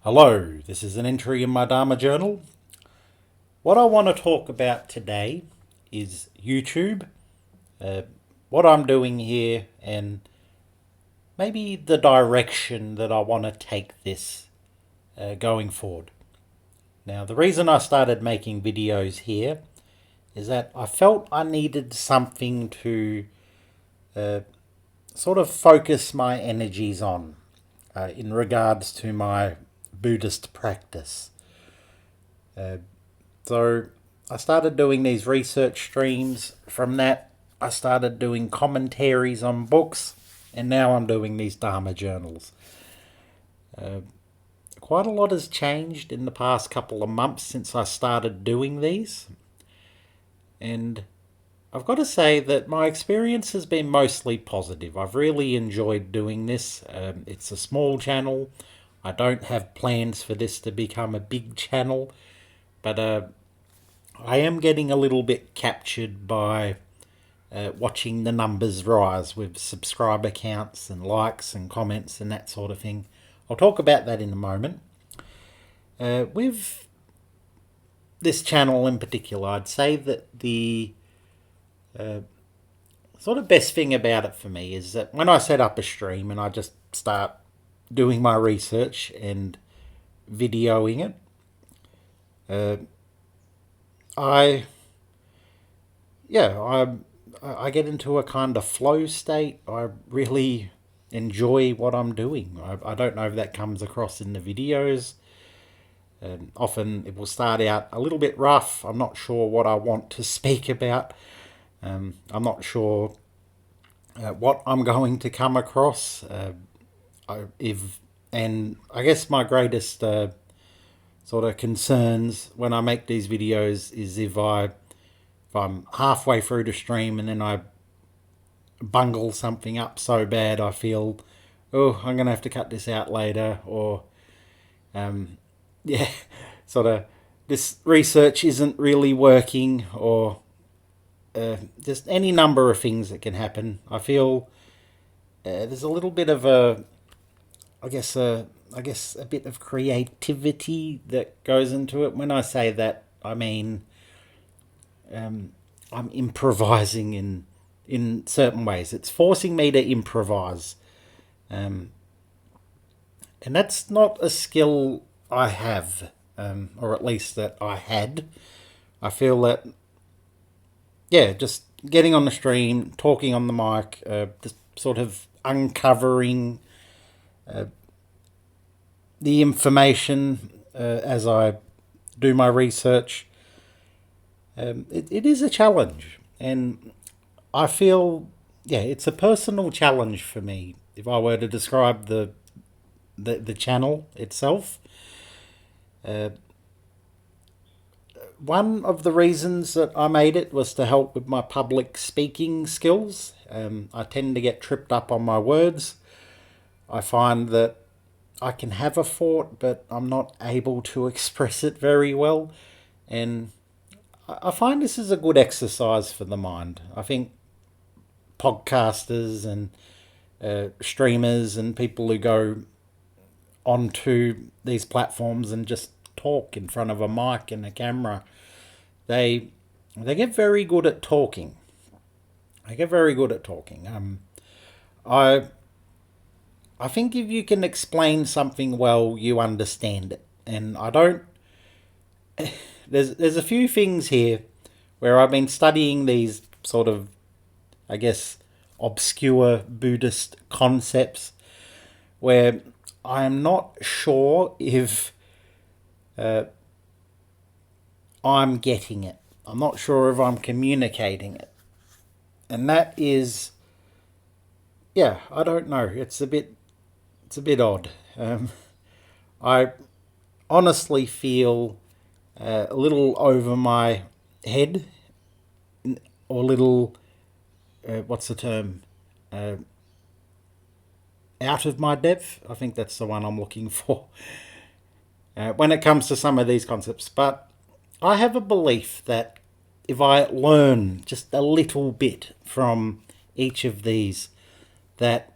Hello, this is an entry in my Dhamma journal. What I want to talk about today is YouTube, what I'm doing here, and maybe the direction that I want to take this going forward. Now, the reason I started making videos here is that I felt I needed something to sort of focus my energies on in regards to my Buddhist practice. So I started doing these research streams. From that, I started doing commentaries on books, and now I'm doing these Dharma journals. Quite a lot has changed in the past couple of months since I started doing these, and I've got to say that my experience has been mostly positive. I've really enjoyed doing this. It's a small channel. I don't have plans for this to become a big channel, but I am getting a little bit captured by watching the numbers rise with subscriber counts and likes and comments and that sort of thing. I'll talk about that in a moment. With this channel in particular, I'd say that the sort of best thing about it for me is that when I set up a stream and I just start doing my research and videoing it, I get into a kind of flow state. I really enjoy what I'm doing. I don't know if that comes across in the videos. Often it will start out a little bit rough. I'm not sure what I want to speak about. I'm not sure what I'm going to come across. I guess my greatest sort of concerns when I make these videos is if I'm halfway through the stream and then I bungle something up so bad I feel, oh, I'm going to have to cut this out later, or sort of this research isn't really working, or just any number of things that can happen. I feel there's a little bit of a bit of creativity that goes into it. When I say that, I mean I'm improvising in certain ways. It's forcing me to improvise, and that's not a skill I have, or at least that I had. I feel that just getting on the stream, talking on the mic, just sort of uncovering the information as I do my research. It is a challenge, and I feel it's a personal challenge for me. If I were to describe the channel itself, one of the reasons that I made it was to help with my public speaking skills. I tend to get tripped up on my words. I find that I can have a thought, but I'm not able to express it very well. And I find this is a good exercise for the mind. I think podcasters and streamers and people who go onto these platforms and just talk in front of a mic and a camera, they get very good at talking. I think if you can explain something well, you understand it. And I don't. There's a few things here where I've been studying these sort of, I guess, obscure Buddhist concepts where I am not sure if I'm getting it. I'm not sure if I'm communicating it. And that is, I don't know. It's a bit odd. I honestly feel a little over my head, or a little, what's the term? Out of my depth. I think that's the one I'm looking for when it comes to some of these concepts. But I have a belief that if I learn just a little bit from each of these, that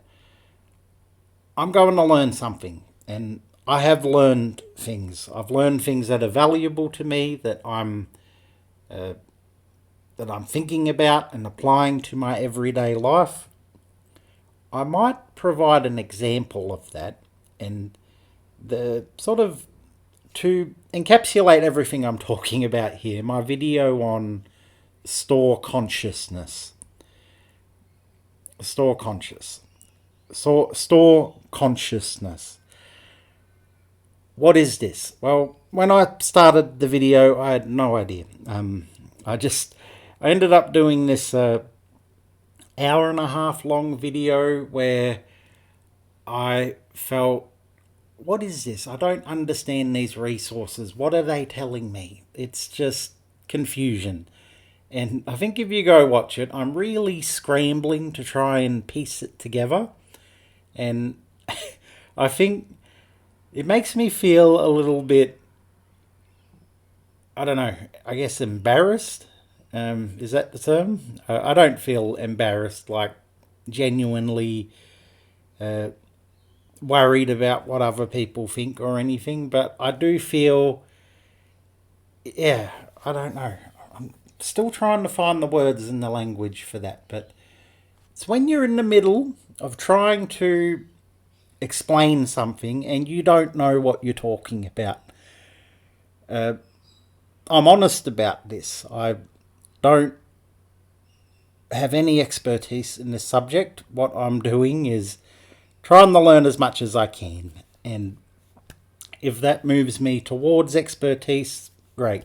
I'm going to learn something. And I have learned things. I've learned things that are valuable to me, uh, that I'm thinking about and applying to my everyday life. I might provide an example of that, and the sort of to encapsulate everything I'm talking about here, my video on store consciousness. Store conscious. Store consciousness. What is this? Well, when I started the video, I had no idea. I ended up doing this hour and a half long video where I felt, what is this? I don't understand these resources. What are they telling me? It's just confusion. And I think if you go watch it, I'm really scrambling to try and piece it together. And I think it makes me feel a little bit, I don't know, I guess embarrassed. Is that the term? I don't feel embarrassed, like genuinely worried about what other people think or anything, but I do feel, yeah, I don't know. I'm still trying to find the words and the language for that, but it's when you're in the middle of trying to explain something and you don't know what you're talking about. I'm honest about this. I don't have any expertise in this subject. What I'm doing is trying to learn as much as I can. And if that moves me towards expertise, great.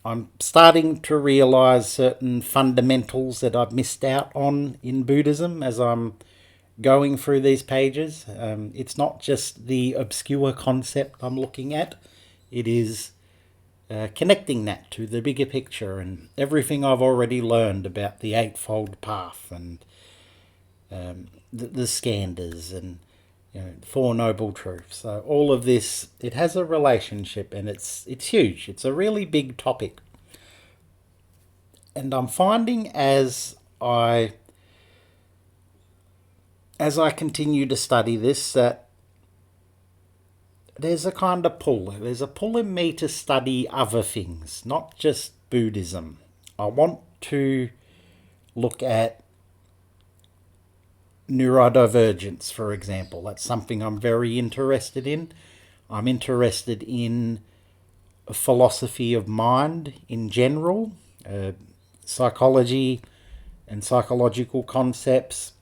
I'm starting to realize certain fundamentals that I've missed out on in Buddhism as I'm going through these pages. It's not just the obscure concept I'm looking at. It is connecting that to the bigger picture and everything I've already learned about the Eightfold Path and the skandhas and the Four Noble Truths. So all of this, it has a relationship, and it's huge. It's a really big topic. And I'm finding as I continue to study this that there's a kind of pull. There's a pull in me to study other things, not just Buddhism. I want to look at neurodivergence, for example. That's something I'm very interested in. I'm interested in philosophy of mind in general, psychology and psychological concepts.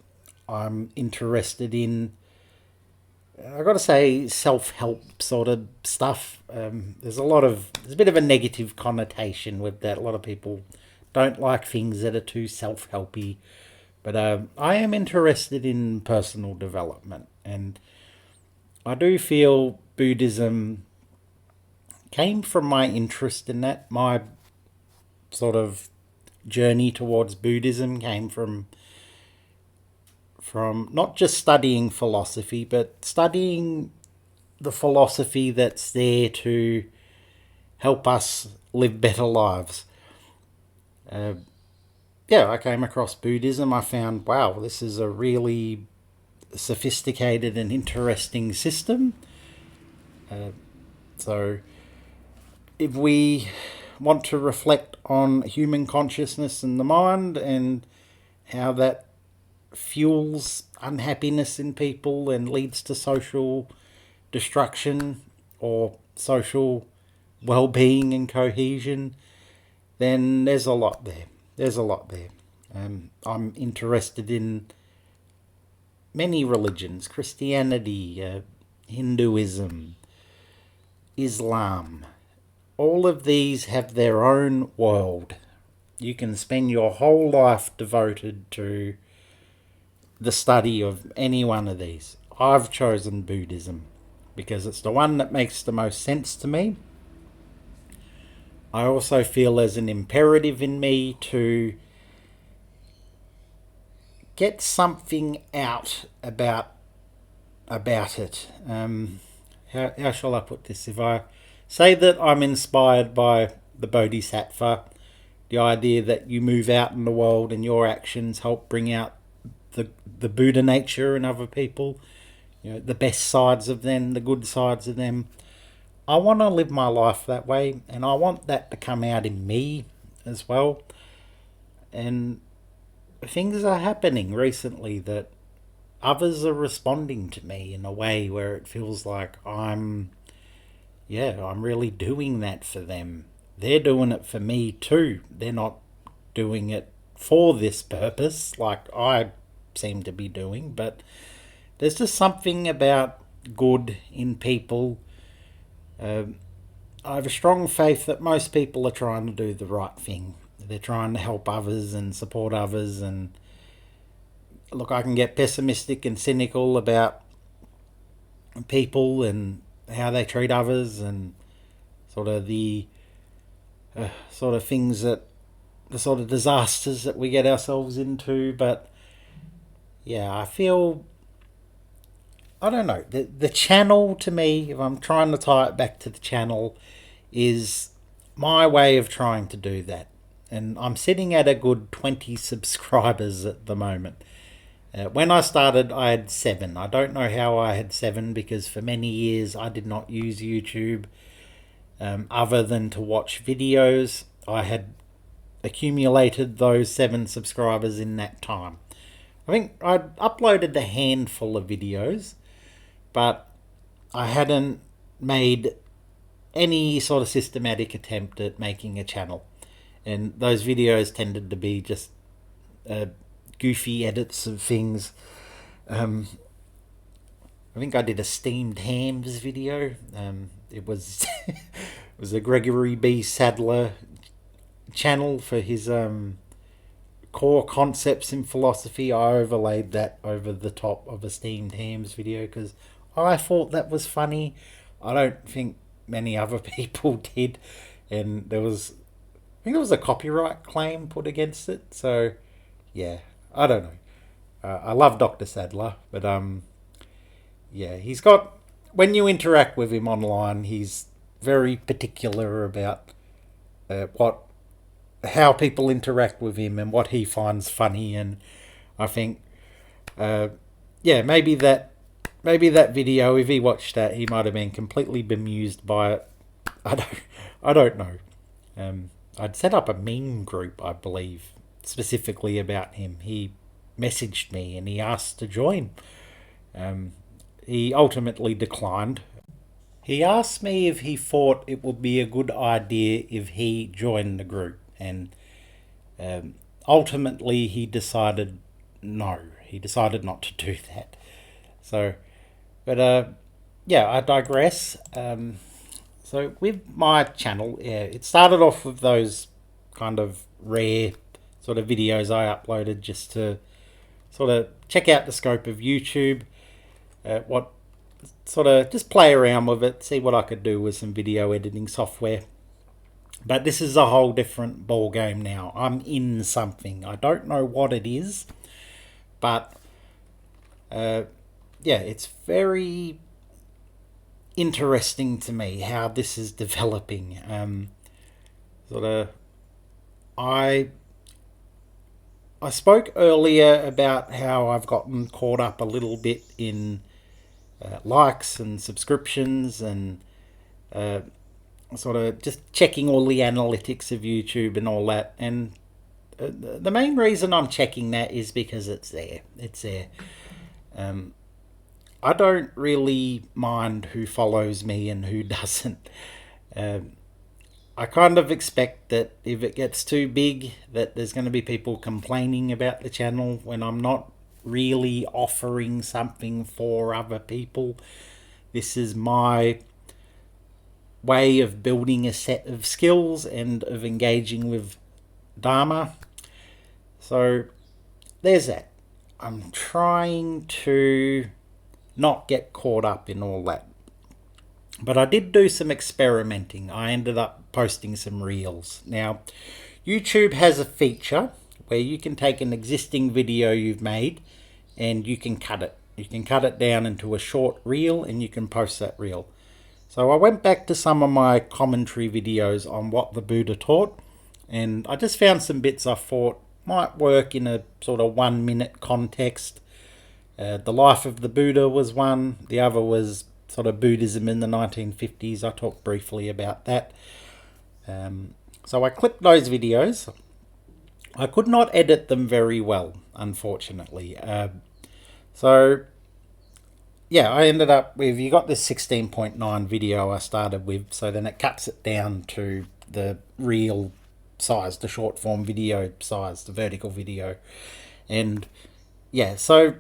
I'm interested in, I've got to say, self-help sort of stuff. There's a bit of a negative connotation with that. A lot of people don't like things that are too self-helpy. But I am interested in personal development, and I do feel Buddhism came from my interest in that. My sort of journey towards Buddhism came from not just studying philosophy, but studying the philosophy that's there to help us live better lives. I came across Buddhism. I found, wow, this is a really sophisticated and interesting system. So if we want to reflect on human consciousness and the mind and how that fuels unhappiness in people and leads to social destruction or social well-being and cohesion, then there's a lot there. I'm interested in many religions: Christianity, Hinduism, Islam. All of these have their own world. You can spend your whole life devoted to the study of any one of these. I've chosen Buddhism because it's the one that makes the most sense to me. I also feel there's an imperative in me to get something out about it. How shall I put this? If I say that I'm inspired by the Bodhisattva, the idea that you move out in the world and your actions help bring out the Buddha nature in other people, the best sides of them, the good sides of them. I want to live my life that way, and I want that to come out in me as well. And things are happening recently that others are responding to me in a way where it feels like I'm really doing that for them. They're doing it for me too. They're not doing it for this purpose like I seem to be doing, but there's just something about good in people. I have a strong faith that most people are trying to do the right thing. They're trying to help others and support others. And look, I can get pessimistic and cynical about people and how they treat others and sort of the sort of things that the sort of disasters that we get ourselves into. But yeah, I don't know, the channel to me, if I'm trying to tie it back to the channel, is my way of trying to do that. And I'm sitting at a good 20 subscribers at the moment. When I started, I had 7. I don't know how I had 7, because for many years I did not use YouTube other than to watch videos. I had accumulated those 7 subscribers in that time. I think I'd uploaded a handful of videos, but I hadn't made any sort of systematic attempt at making a channel. And those videos tended to be just goofy edits of things. I think I did a steamed hams video. It was it was a Gregory B. Sadler channel for his core concepts in philosophy. I overlaid that over the top of a steamed hams video because I thought that was funny. I don't think many other people did, and I think there was a copyright claim put against it. So yeah, I don't know. I love Dr. Sadler, but yeah, he's got, when you interact with him online, he's very particular about how people interact with him and what he finds funny. And I think maybe that video, if he watched that, he might have been completely bemused by it. I don't know. I'd set up a meme group, I believe, specifically about him. He messaged me and he asked to join. He ultimately declined. He asked me if he thought it would be a good idea if he joined the group, and ultimately he decided no. He decided not to do that. So, but I digress. So with my channel, it started off with those kind of rare sort of videos I uploaded just to sort of check out the scope of YouTube, what sort of just play around with it, see what I could do with some video editing software. But this is a whole different ball game now. I'm in something. I don't know what it is, but it's very interesting to me how this is developing. I spoke earlier about how I've gotten caught up a little bit in likes and subscriptions and sort of just checking all the analytics of YouTube and all that. And the main reason I'm checking that is because it's there. It's there. I don't really mind who follows me and who doesn't. I kind of expect that if it gets too big, that there's going to be people complaining about the channel when I'm not really offering something for other people. This is my way of building a set of skills and of engaging with Dhamma. So there's that. I'm trying to not get caught up in all that. But I did do some experimenting. I ended up posting some reels. Now, YouTube has a feature where you can take an existing video you've made and you can cut it. You can cut it down into a short reel and you can post that reel. So I went back to some of my commentary videos on what the Buddha taught, and I just found some bits I thought might work in a sort of 1 minute context. The Life of the Buddha was one. The other was sort of Buddhism in the 1950s. I talked briefly about that. So I clipped those videos. I could not edit them very well, unfortunately. So yeah, I ended up with, you got this 16.9 video I started with, so then it cuts it down to the real size, the short form video size, the vertical video. And yeah, so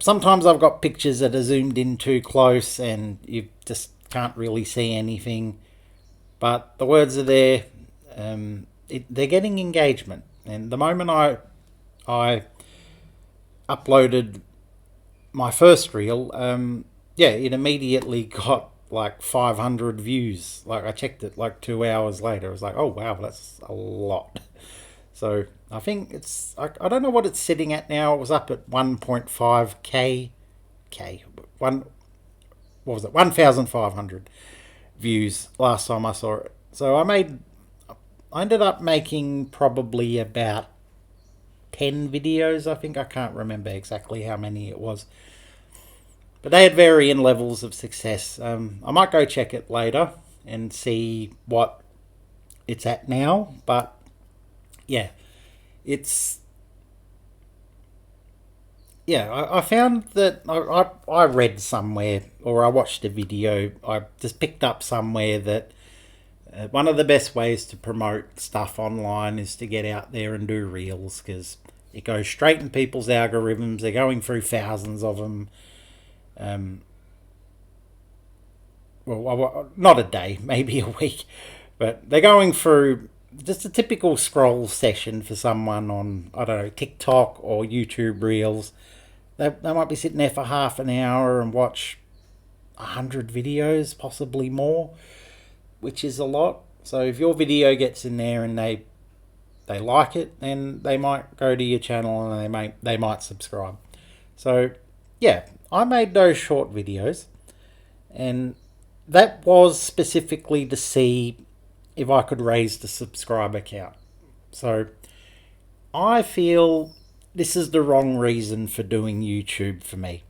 sometimes I've got pictures that are zoomed in too close and you just can't really see anything. But the words are there. They're getting engagement. And the moment I uploaded my first reel, it immediately got like 500 views. Like I checked it like 2 hours later. I was like, oh wow, that's a lot. So I think I don't know what it's sitting at now. It was up at 1.5k, what was it, 1,500 views last time I saw it. So I ended up making probably about 10 videos, I think. I can't remember exactly how many it was. But they had varying levels of success. I might go check it later and see what it's at now. But yeah, I found that I read somewhere, or I watched a video, I just picked up somewhere that one of the best ways to promote stuff online is to get out there and do reels, because it goes straight in people's algorithms. They're going through thousands of them. Well, not a day, maybe a week, but they're going through just a typical scroll session for someone on, I don't know, TikTok or YouTube Reels. They might be sitting there for half an hour and watch 100 videos, possibly more, which is a lot. So if your video gets in there and they like it, then they might go to your channel and they might subscribe. So yeah, I made those short videos, and that was specifically to see if I could raise the subscriber count. So I feel this is the wrong reason for doing YouTube for me.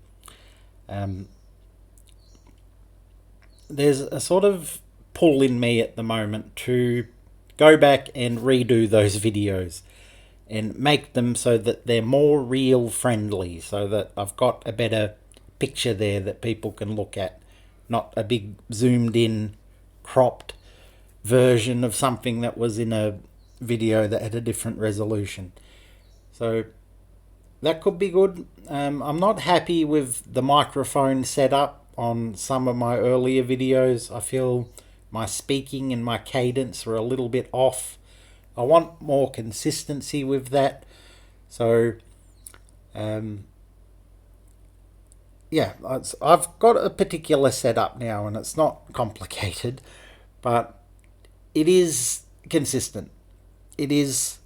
There's a sort of pull in me at the moment to go back and redo those videos and make them so that they're more reel friendly, so that I've got a better picture there that people can look at, not a big zoomed in cropped version of something that was in a video that had a different resolution. So that could be good. I'm not happy with the microphone setup on some of my earlier videos. I feel my speaking and my cadence are a little bit off. I want more consistency with that. So I've got a particular setup now, and it's not complicated, but it is consistent. It is,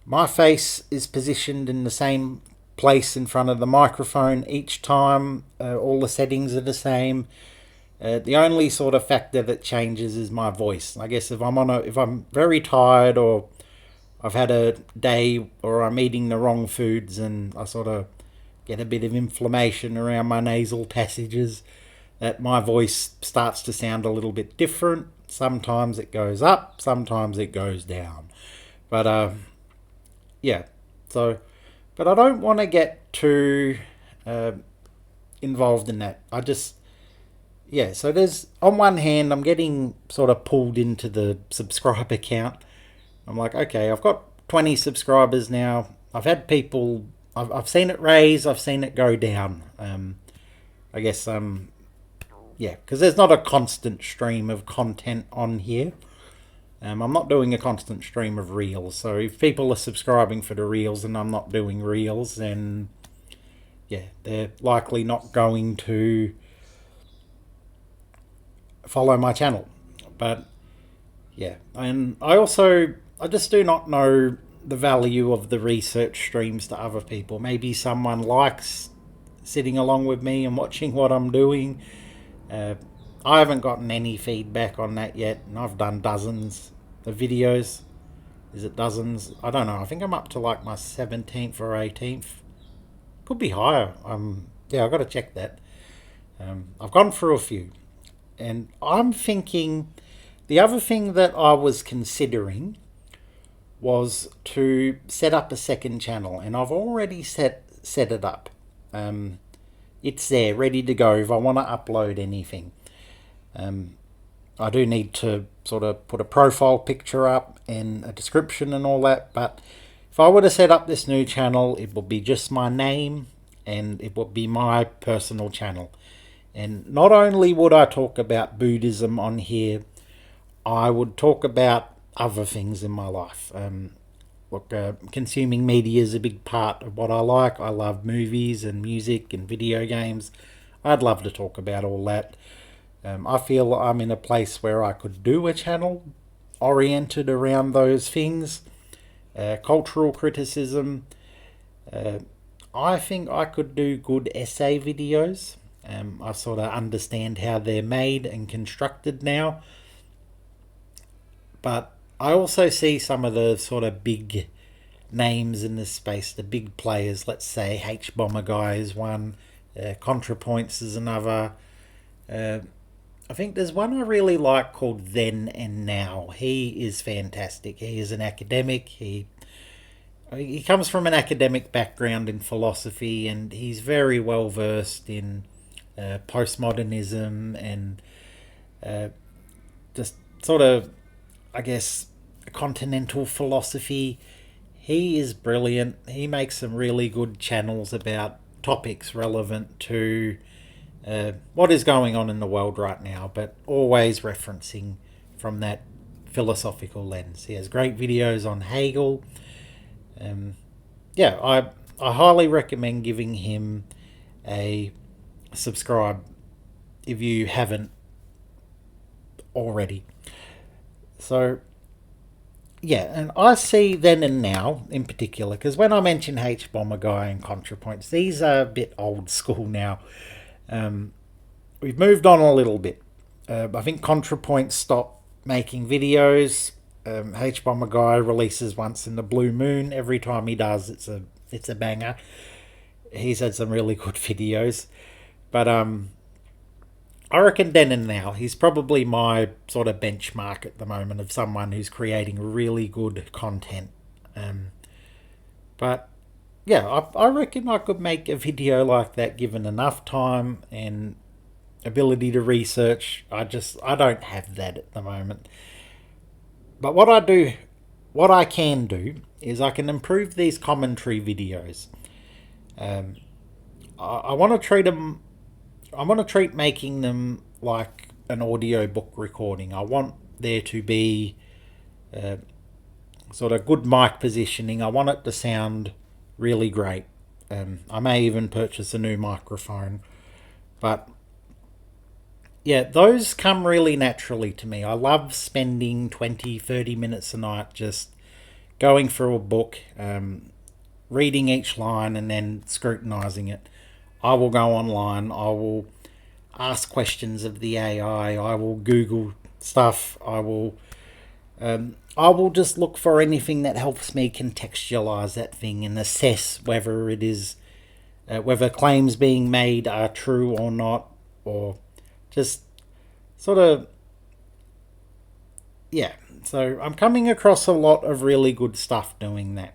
my face is positioned in the same place in front of the microphone each time. All the settings are the same. The only sort of factor that changes is my voice. I guess if I'm very tired, or I've had a day, or I'm eating the wrong foods and I sort of get a bit of inflammation around my nasal passages, that my voice starts to sound a little bit different. Sometimes it goes up, sometimes it goes down. But but I don't want to get too involved in that. So there's, on one hand, I'm getting sort of pulled into the subscriber count. I'm like, okay, I've got 20 subscribers now. I've had people, I've seen it raise, I've seen it go down. I guess, because there's not a constant stream of content on here. I'm not doing a constant stream of reels. So if people are subscribing for the reels and I'm not doing reels, then they're likely not going to follow my channel. But and I just do not know the value of the research streams to other people. Maybe someone likes sitting along with me and watching what I'm doing. I haven't gotten any feedback on that yet, and I've done dozens of videos. Is it dozens? I don't know. I think I'm up to like my 17th or 18th Could be higher. Yeah, I've got to check that. I've gone through a few. And I'm thinking the other thing that I was considering was to set up a second channel, and I've already set it up. It's there, ready to go if I want to upload anything. I do need to sort of put a profile picture up and a description and all that, but if I were to set up this new channel, it would be just my name and it would be my personal channel. And not only would I talk about Buddhism on here, I would talk about other things in my life. Consuming media is a big part of what I like. I love movies and music and video games. I'd love to talk about all that. I feel I'm in a place where I could do a channel oriented around those things. Cultural criticism. I think I could do good essay videos. I sort of understand how they're made and constructed now. But I also see some of the sort of big names in this space, the big players. Let's say H-Bomber Guy is one, ContraPoints is another. I think there's one I really like called Then and Now. He is fantastic. He is an academic. He comes from an academic background in philosophy, and he's very well versed in postmodernism and just sort of, I guess, continental philosophy. He is brilliant. He makes some really good channels about topics relevant to what is going on in the world right now, but always referencing from that philosophical lens. He has great videos on Hegel. I highly recommend giving him a subscribe if you haven't already. So, yeah, and I see Then and Now in particular, because when I mention H-Bomber Guy and ContraPoints, these are a bit old school now. We've moved on a little bit. I think ContraPoints stopped making videos. H-Bomber Guy releases once in the blue moon. Every time he does, it's a banger. He's had some really good videos. But I reckon Then and Now, he's probably my sort of benchmark at the moment of someone who's creating really good content. But yeah, I reckon I could make a video like that given enough time and ability to research. I don't have that at the moment. But what I can do is I can improve these commentary videos. I want to treat them. I want to treat making them like an audio book recording. I want there to be sort of good mic positioning. I want it to sound really great. I may even purchase a new microphone. But yeah, those come really naturally to me. I love spending 20, 30 minutes a night just going through a book, reading each line and then scrutinizing it. I will go online. I will ask questions of the AI. I will Google stuff. I will just look for anything that helps me contextualize that thing and assess whether it is, whether claims being made are true or not, or just sort of, yeah. So I'm coming across a lot of really good stuff doing that.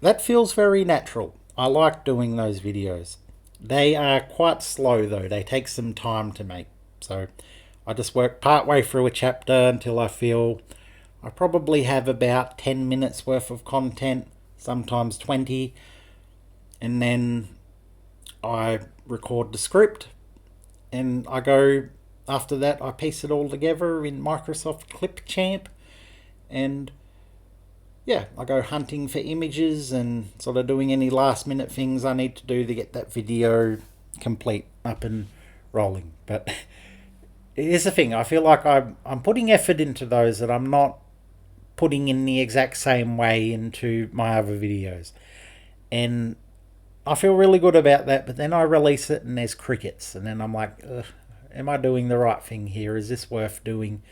That feels very natural. I like doing those videos. They are quite slow though. They take some time to make. So I just work part way through a chapter until I feel I probably have about 10 minutes worth of content, sometimes 20. And then I record the script and I go, after that I piece it all together in Microsoft Clipchamp, and yeah, I go hunting for images and sort of doing any last minute things I need to do to get that video complete, up and rolling. But here's the thing, I feel like I'm putting effort into those that I'm not putting in the exact same way into my other videos. And I feel really good about that, but then I release it and there's crickets. And then I'm like, am I doing the right thing here? Is this worth doing?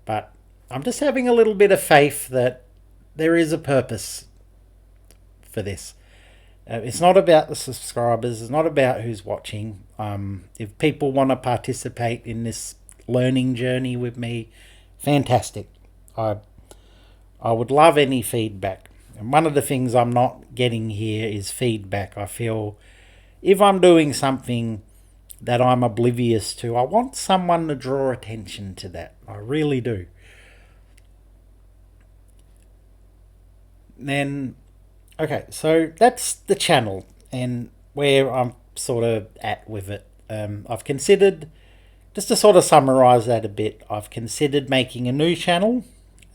But I'm just having a little bit of faith that there is a purpose for this. It's not about the subscribers. It's not about who's watching. If people want to participate in this learning journey with me, fantastic. I I would love any feedback. And one of the things I'm not getting here is feedback. I feel if I'm doing something that I'm oblivious to, I want someone to draw attention to that. I really do. Then, okay, so that's the channel and where I'm sort of at with it. I've considered, just to sort of summarize that a bit, I've considered making a new channel.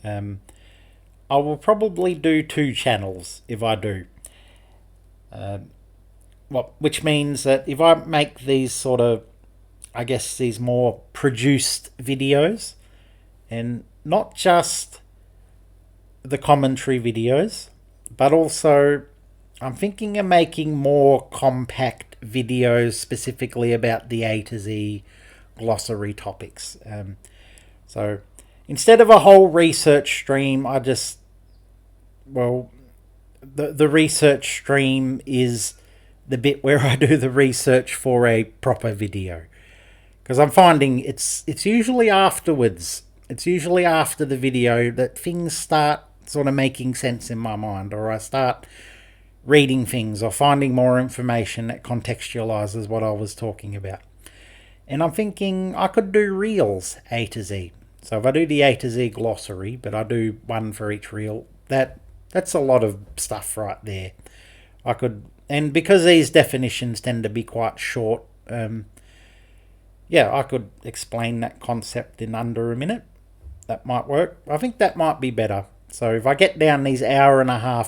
I will probably do 2 channels if I do. Which means that if I make these sort of, I guess, these more produced videos, and not just the commentary videos, but also I'm thinking of making more compact videos specifically about the A to Z glossary topics. So instead of a whole research stream, the research stream is the bit where I do the research for a proper video. Because I'm finding it's usually afterwards. It's usually after the video that things start sort of making sense in my mind, or I start reading things or finding more information that contextualizes what I was talking about. And I'm thinking I could do reels A to Z. So if I do the A to Z glossary, but I do one for each reel, that's a lot of stuff right there. I could, and because these definitions tend to be quite short, I could explain that concept in under a minute. That might work. I think that might be better. So if I get down these 1.5 hour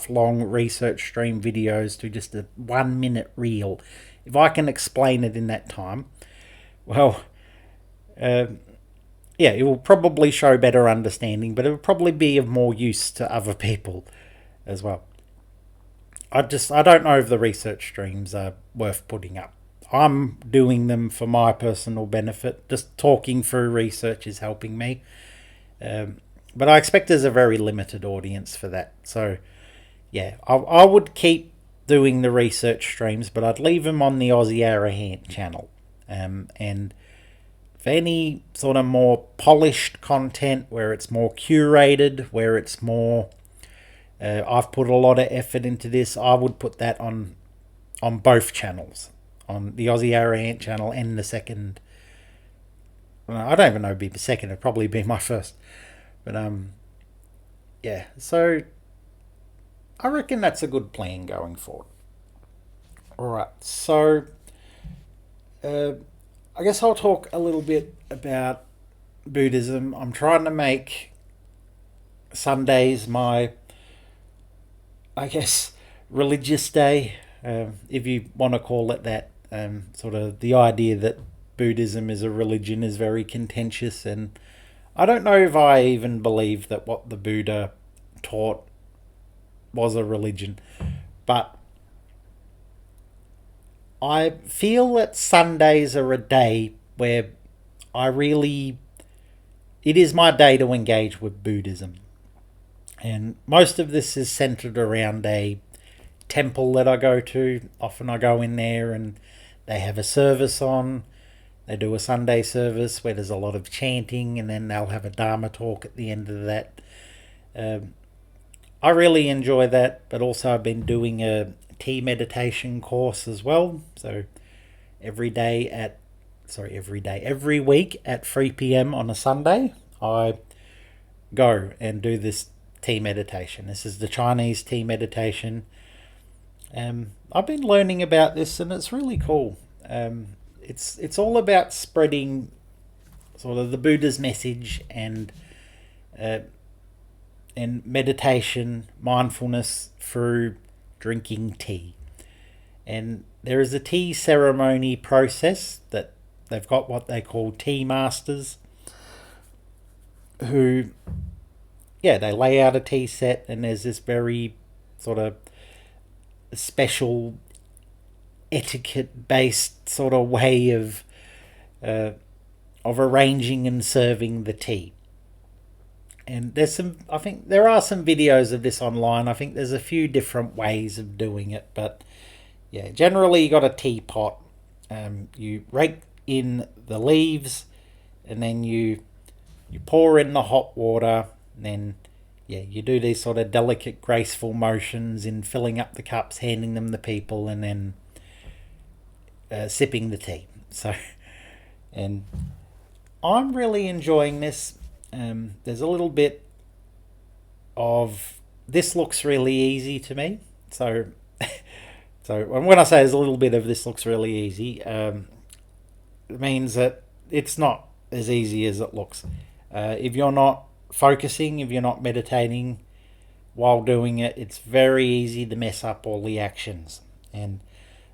long research stream videos to just a 1 minute reel, if I can explain it in that time, well, it will probably show better understanding, but it will probably be of more use to other people as well. I don't know if the research streams are worth putting up. I'm doing them for my personal benefit. Just talking through research is helping me. But I expect there's a very limited audience for that. So, yeah, I would keep doing the research streams, but I'd leave them on the Aussie Arahant channel. And for any sort of more polished content, where it's more curated, where it's more... I've put a lot of effort into this, I would put that on both channels. On the Aussie Arahant channel and the second... I don't even know if it'd be the second, it'd probably be my first. But, so I reckon that's a good plan going forward. Alright, so I guess I'll talk a little bit about Buddhism. I'm trying to make Sundays my, I guess, religious day, if you want to call it that. Sort of the idea that Buddhism is a religion is very contentious, and I don't know if I even believe that what the Buddha taught was a religion, but I feel that Sundays are a day where it is my day to engage with Buddhism. And most of this is centered around a temple that I go to. Often I go in there and they have a service on. They do a Sunday service where there's a lot of chanting, and then they'll have a Dhamma talk at the end of that. I really enjoy that, but also I've been doing a tea meditation course as well. So every week at 3 p.m. on a Sunday, I go and do this tea meditation. This is the Chinese tea meditation. I've been learning about this, and it's really cool. It's all about spreading sort of the Buddha's message and meditation, mindfulness through drinking tea. And there is a tea ceremony process that they've got what they call tea masters, who, they lay out a tea set, and there's this very sort of special etiquette-based sort of way of arranging and serving the tea. And I think there are some videos of this online. I think there's a few different ways of doing it, but yeah, generally you got a teapot. You rake in the leaves, and then you pour in the hot water, and then yeah, you do these sort of delicate, graceful motions in filling up the cups, handing them to people, and then sipping the tea. So, and I'm really enjoying this. There's a little bit of this looks really easy to me. So, so when I say there's a little bit of this looks really easy, it means that it's not as easy as it looks. If you're not focusing, if you're not meditating while doing it, it's very easy to mess up all the actions. And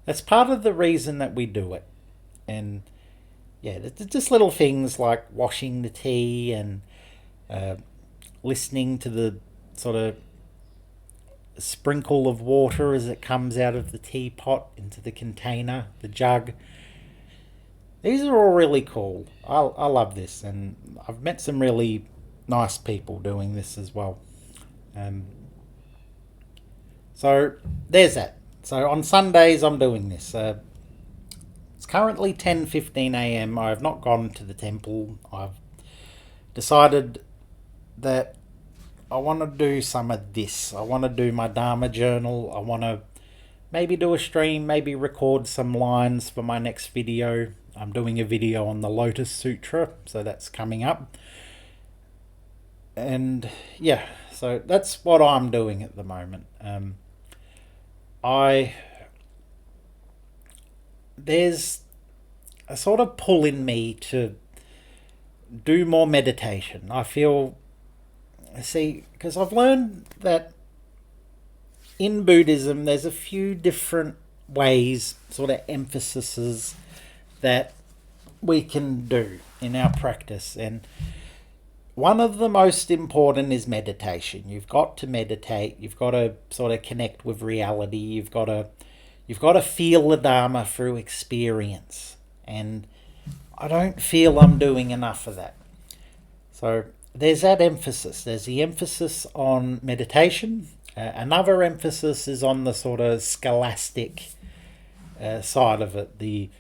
that's part of the reason that we do it. And yeah, just little things like washing the tea and listening to the sort of sprinkle of water as it comes out of the teapot into the container, the jug. These are all really cool. I love this, and I've met some really nice people doing this as well. Um, so there's that. So on Sundays I'm doing this. It's currently 10:15 a.m. I have not gone to the temple. I've decided that I want to do some of this. I want to do my Dhamma journal. I want to maybe do a stream, maybe record some lines for my next video. I'm doing a video on the Lotus Sutra, so that's coming up. And yeah, so that's what I'm doing at the moment. There's a sort of pull in me to do more meditation. I feel, see, because I've learned that in Buddhism there's a few different ways, sort of emphases that we can do in our practice, and one of the most important is meditation. You've got to meditate. You've got to sort of connect with reality. You've got to feel the Dharma through experience, and I don't feel I'm doing enough of that. So there's that emphasis. There's the emphasis on meditation. Another emphasis is on the sort of scholastic side of it, the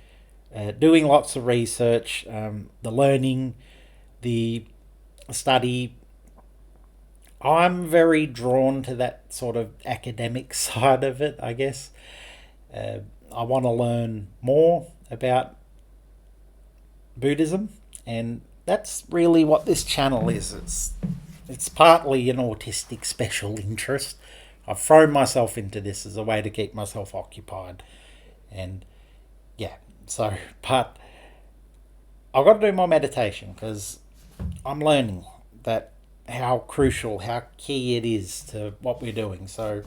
doing lots of research, the learning, the study. I'm very drawn to that sort of academic side of it, I guess. I want to learn more about Buddhism, and that's really what this channel is. It's partly an autistic special interest. I've thrown myself into this as a way to keep myself occupied, and yeah, so, but I've got to do more meditation because I'm learning that how crucial, how key it is to what we're doing. So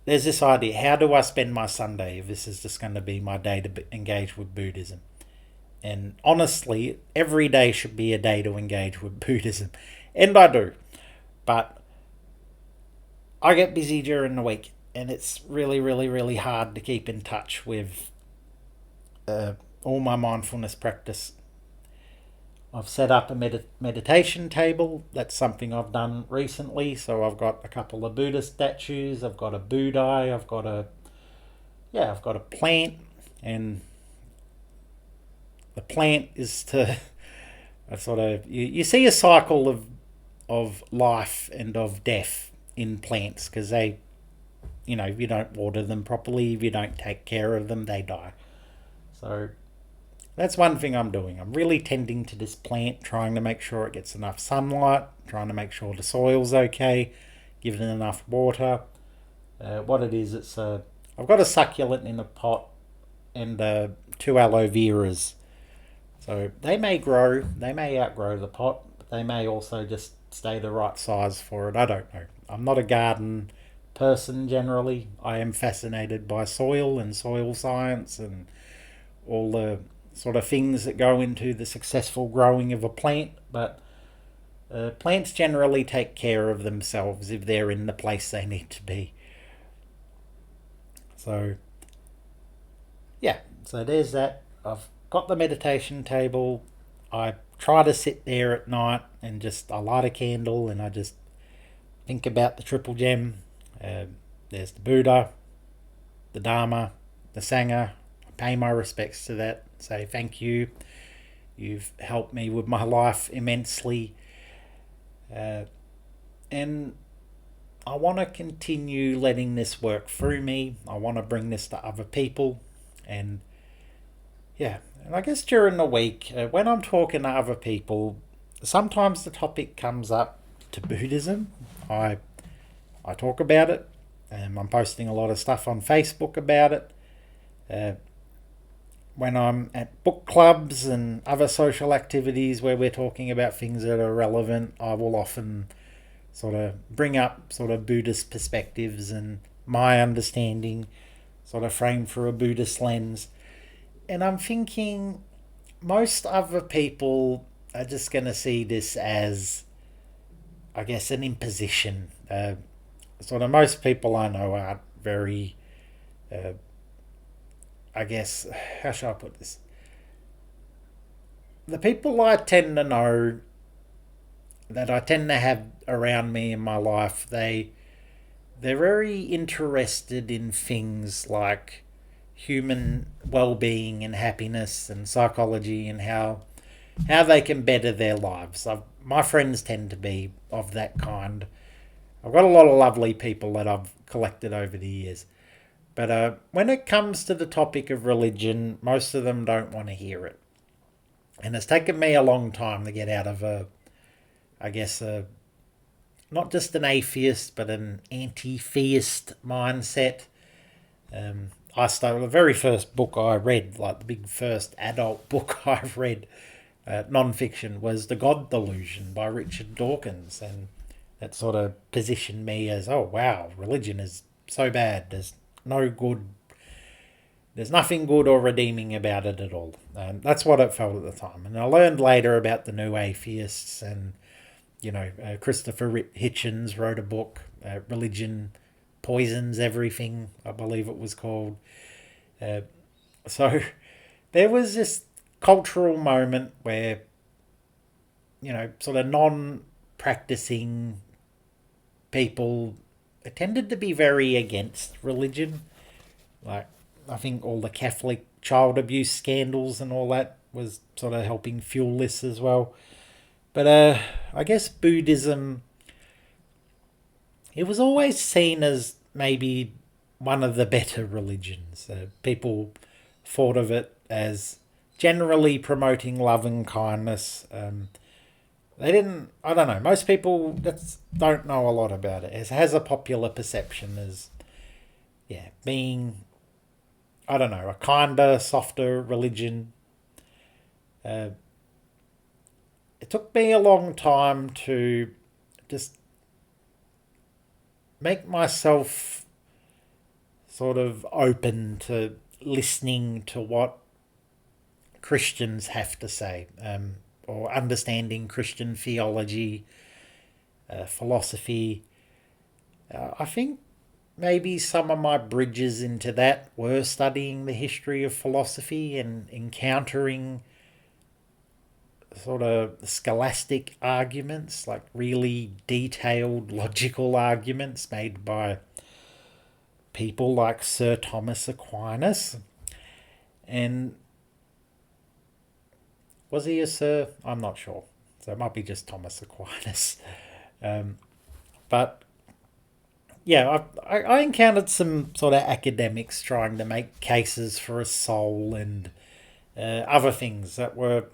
there's this idea, how do I spend my Sunday if this is just going to be my day to engage with Buddhism? And honestly, every day should be a day to engage with Buddhism. And I do. But I get busy during the week, and it's really, really, really hard to keep in touch with all my mindfulness practice. I've set up a meditation table. That's something I've done recently. So I've got a couple of Buddha statues. I've got a Buddha. I've got a plant, and the plant is to a sort of you see a cycle of life and of death in plants, because they, if you don't water them properly, if you don't take care of them, they die. So that's one thing I'm doing. I'm really tending to this plant, trying to make sure it gets enough sunlight, trying to make sure the soil's okay, giving it enough water. What it is, I've got a succulent in a pot and 2 aloe veras. So they may outgrow the pot, but they may also just stay the right size for it. I don't know. I'm not a garden person generally. I am fascinated by soil and soil science and all the sort of things that go into the successful growing of a plant, but plants generally take care of themselves if they're in the place they need to be. So yeah, so there's that. I've got the meditation table. I try to sit there at night and I light a candle and I just think about the Triple Gem. There's the Buddha, the Dharma, the Sangha. I pay my respects to that. Say thank you. You've helped me with my life immensely. And I want to continue letting this work through me. I want to bring this to other people. And yeah, and I guess during the week, when I'm talking to other people, sometimes the topic comes up to Buddhism. I talk about it. I'm posting a lot of stuff on Facebook about it. When I'm at book clubs and other social activities where we're talking about things that are relevant, I will often sort of bring up sort of Buddhist perspectives and my understanding sort of framed through a Buddhist lens. And I'm thinking most other people are just going to see this as, I guess, an imposition. Sort of most people I know aren't very, I guess, how shall I put this? The people I tend to know, that I tend to have around me in my life, they're very interested in things like human well-being and happiness and psychology and how they can better their lives. My friends tend to be of that kind. I've got a lot of lovely people that I've collected over the years. But when it comes to the topic of religion, most of them don't want to hear it. And it's taken me a long time to get out of not just an atheist, but an anti-theist mindset. I started the very first book I read, like the big first adult book I've read, non-fiction, was The God Delusion by Richard Dawkins. And that sort of positioned me as, oh wow, religion is so bad. There's nothing good or redeeming about it at all. That's what it felt at the time. And I learned later about the new atheists, and Christopher Hitchens wrote a book, Religion Poisons Everything, I believe it was called. So there was this cultural moment where, sort of non-practicing people tended to be very against religion. Like, I think all the Catholic child abuse scandals and all that was sort of helping fuel this as well. But I guess Buddhism, it was always seen as maybe one of the better religions. People thought of it as generally promoting love and kindness. I don't know, most people don't know a lot about it. It has a popular perception as, being, I don't know, a kinder, softer religion. It took me a long time to just make myself sort of open to listening to what Christians have to say, or understanding Christian theology, philosophy. I think maybe some of my bridges into that were studying the history of philosophy and encountering sort of scholastic arguments, like really detailed logical arguments made by people like Sir Thomas Aquinas. And was he a Sir? I'm not sure. So it might be just Thomas Aquinas. But yeah, I encountered some sort of academics trying to make cases for a soul and other things that were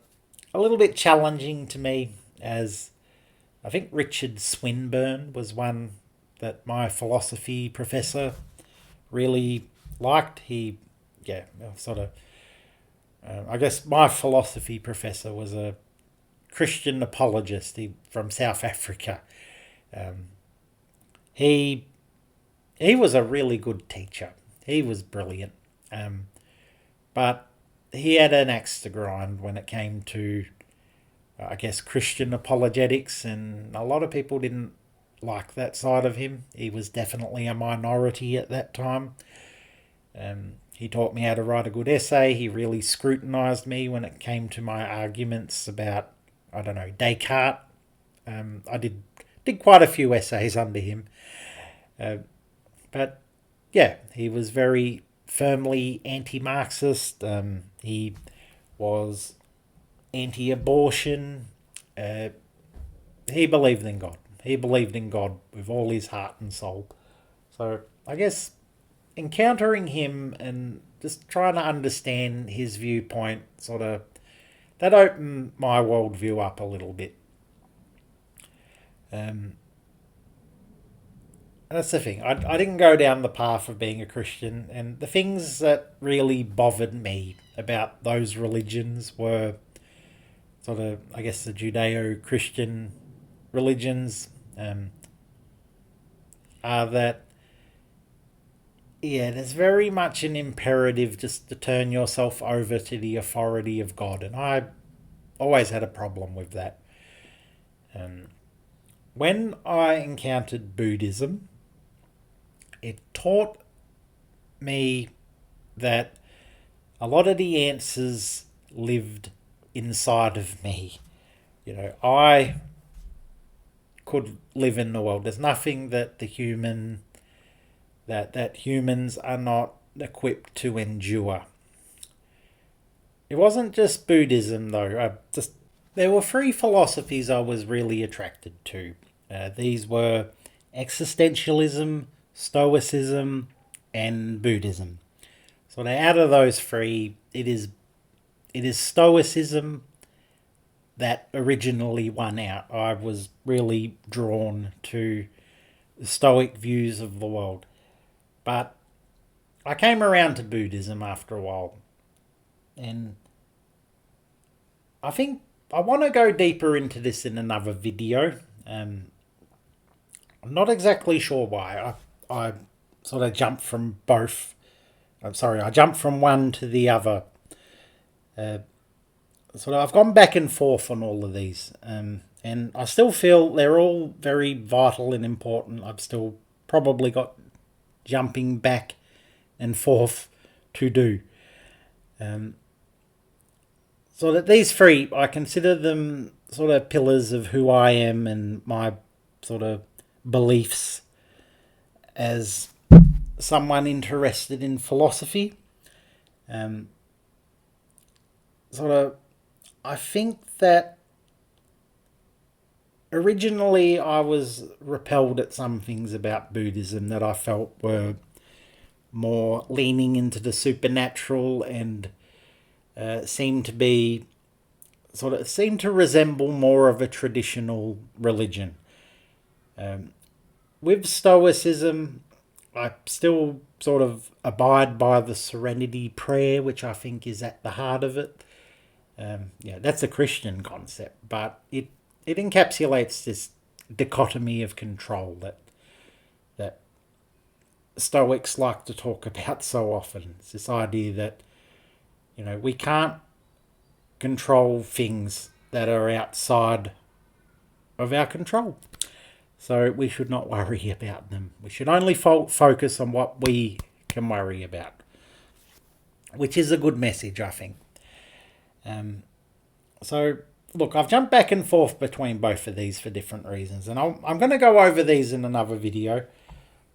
a little bit challenging to me, as I think Richard Swinburne was one that my philosophy professor really liked. I guess my philosophy professor was a Christian apologist from South Africa. He was a really good teacher. He was brilliant. But he had an axe to grind when it came to, I guess, Christian apologetics, and a lot of people didn't like that side of him. He was definitely a minority at that time. He taught me how to write a good essay. He really scrutinised me when it came to my arguments about, I don't know, Descartes. I did quite a few essays under him. But yeah, he was very firmly anti-Marxist. He was anti-abortion. He believed in God. He believed in God with all his heart and soul. So I guess encountering him and just trying to understand his viewpoint that opened my worldview up a little bit. That's the thing. I didn't go down the path of being a Christian, and the things that really bothered me about those religions were I guess, the Judeo-Christian religions, are that, there's very much an imperative just to turn yourself over to the authority of God, and I always had a problem with that. When I encountered Buddhism, it taught me that a lot of the answers lived inside of me. I could live in the world. There's nothing that that humans are not equipped to endure. It wasn't just Buddhism though. There were three philosophies I was really attracted to. These were existentialism, Stoicism, and Buddhism. So out of those three, it is Stoicism that originally won out. I was really drawn to the Stoic views of the world. But I came around to Buddhism after a while. And I think I want to go deeper into this in another video. I'm not exactly sure why. I sort of jumped from both. I jumped from one to the other. I've gone back and forth on all of these. And I still feel they're all very vital and important. I've still probably got jumping back and forth to do. So that these three, I consider them sort of pillars of who I am and my sort of beliefs as someone interested in philosophy. I think that originally I was repelled at some things about Buddhism that I felt were more leaning into the supernatural and seemed to resemble more of a traditional religion. With Stoicism, I still sort of abide by the serenity prayer, which I think is at the heart of it. That's a Christian concept, but it encapsulates this dichotomy of control that Stoics like to talk about so often. It's this idea that we can't control things that are outside of our control, so we should not worry about them. We should only focus on what we can worry about, which is a good message, I think. Look, I've jumped back and forth between both of these for different reasons, and I'm going to go over these in another video.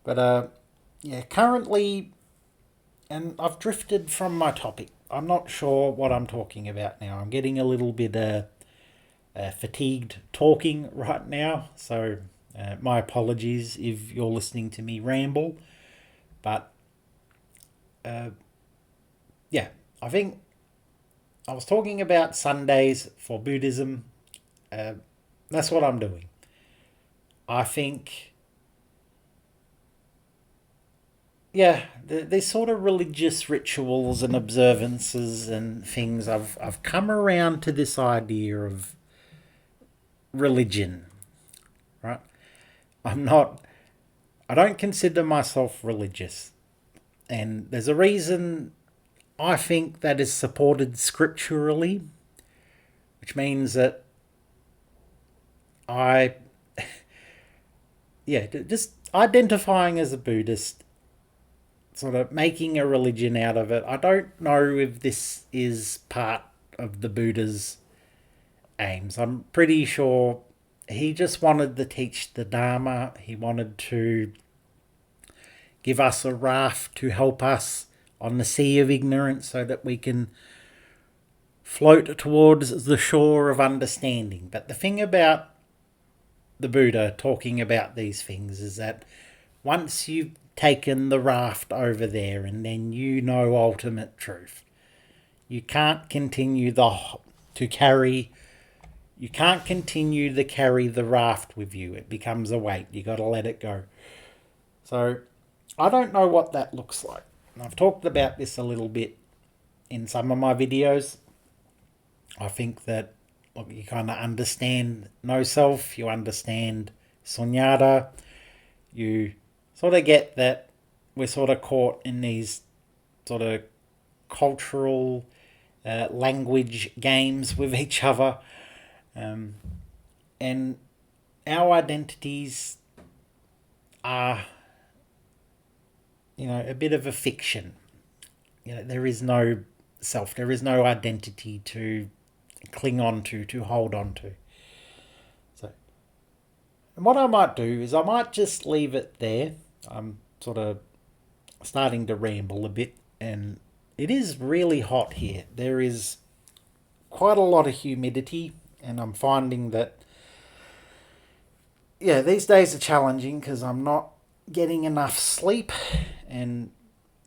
But currently, and I've drifted from my topic. I'm not sure what I'm talking about now. I'm getting a little bit fatigued talking right now, so my apologies if you're listening to me ramble. But I think I was talking about Sundays for Buddhism. That's what I'm doing. I think, these sort of religious rituals and observances and things, I've come around to this idea of religion, right? I don't consider myself religious. And there's a reason I think that is supported scripturally, which means that just identifying as a Buddhist, sort of making a religion out of it. I don't know if this is part of the Buddha's aims. I'm pretty sure he just wanted to teach the Dhamma. He wanted to give us a raft to help us on the sea of ignorance so that we can float towards the shore of understanding. But the thing about the Buddha talking about these things is that once you've taken the raft over there and then you know ultimate truth, you can't continue to carry the raft with you. It becomes a weight. You got to let it go. So I don't know what that looks like. I've talked about this a little bit in some of my videos. I think that you kind of understand no self, you understand sunyata, you sort of get that we're sort of caught in these sort of cultural language games with each other, and our identities are, a bit of a fiction. There is no self, there is no identity to cling on to hold on to. So, and what I might do is I might just leave it there. I'm sort of starting to ramble a bit, and it is really hot here. There is quite a lot of humidity, and I'm finding that, these days are challenging because I'm not getting enough sleep, and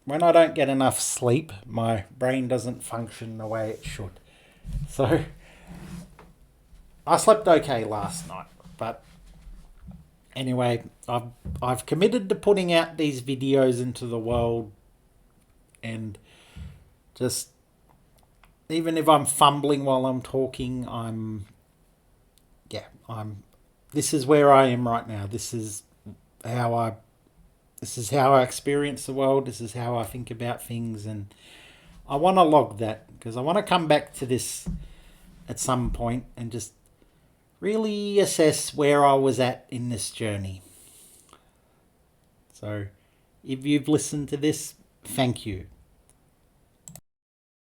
when I don't get enough sleep, my brain doesn't function the way it should. So I slept okay last night, but anyway, I've committed to putting out these videos into the world, and just even if I'm fumbling while I'm talking, this is where I am right now. This is how I experience the world. This is how I think about things, and I want to log that because I want to come back to this at some point and just really assess where I was at in this journey. So if you've listened to this, thank you.